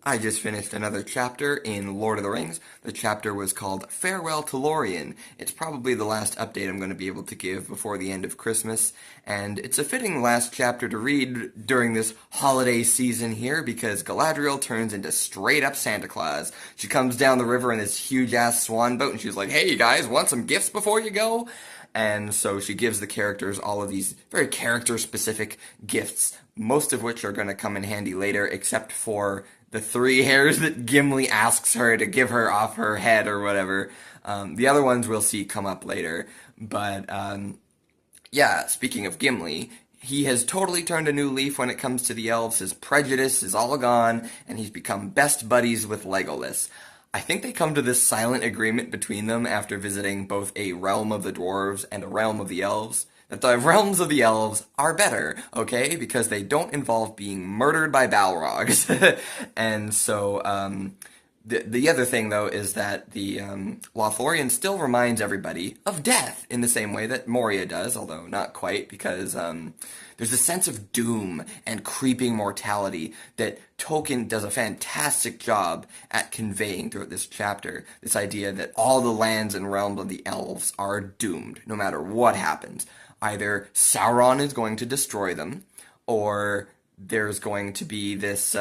I just finished another chapter in Lord of the Rings. The chapter was called Farewell to Lórien. It's probably the last update I'm going to be able to give before the end of Christmas, and it's a fitting last chapter to read during this holiday season here because Galadriel turns into straight up Santa Claus. She comes down the river in this huge ass swan boat and she's like, "Hey you guys, want some gifts before you go?" And so she gives the characters all of these very character-specific gifts, most of which are going to come in handy later, except for the 3 hairs that Gimli asks her to give her off her head or whatever. The other ones we'll see come up later. But, yeah, speaking of Gimli, he has totally turned a new leaf when it comes to the elves. His prejudice is all gone, and he's become best buddies with Legolas. I think they come to this silent agreement between them after visiting both a realm of the dwarves and a realm of the elves, that the realms of the elves are better, okay? Because they don't involve being murdered by Balrogs. And so, the other thing, though, is that the Lothlorien still reminds everybody of death in the same way that Moria does, although not quite, because there's a sense of doom and creeping mortality that Tolkien does a fantastic job at conveying throughout this chapter. This idea that all the lands and realms of the elves are doomed, no matter what happens. Either Sauron is going to destroy them, or there's going to be this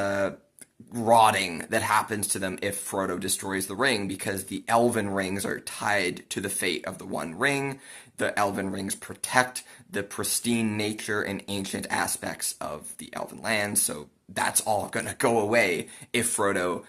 rotting that happens to them if Frodo destroys the ring, because the elven rings are tied to the fate of the One Ring. The elven rings protect the pristine nature and ancient aspects of the elven lands, so that's all gonna go away if Frodo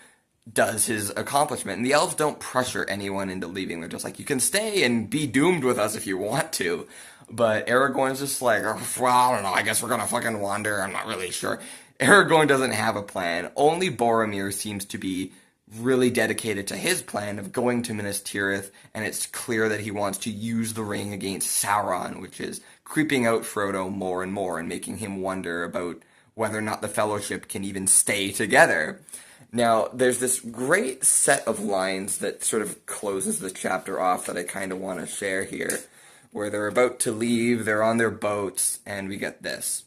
does his accomplishment. And the elves don't pressure anyone into leaving. They're just like, you can stay and be doomed with us if you want to. But Aragorn's just like, oh, well, I don't know, I guess we're gonna fucking wander, I'm not really sure. Aragorn doesn't have a plan. Only Boromir seems to be really dedicated to his plan of going to Minas Tirith, and it's clear that he wants to use the ring against Sauron, which is creeping out Frodo more and more and making him wonder about whether or not the Fellowship can even stay together. Now, there's this great set of lines that sort of closes the chapter off that I kind of want to share here, where they're about to leave, they're on their boats, and we get this.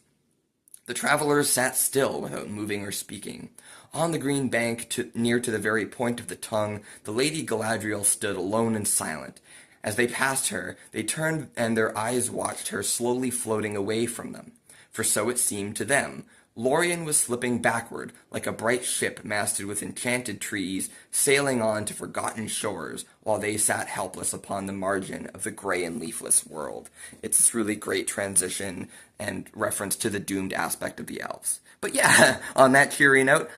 The travelers sat still without moving or speaking. On the green bank, near to the very point of the tongue, the Lady Galadriel stood alone and silent. As they passed her, they turned and their eyes watched her slowly floating away from them. For so it seemed to them. Lórien was slipping backward, like a bright ship masted with enchanted trees, sailing on to forgotten shores, while they sat helpless upon the margin of the grey and leafless world. It's this really great transition and reference to the doomed aspect of the elves. But yeah, on that cheery note,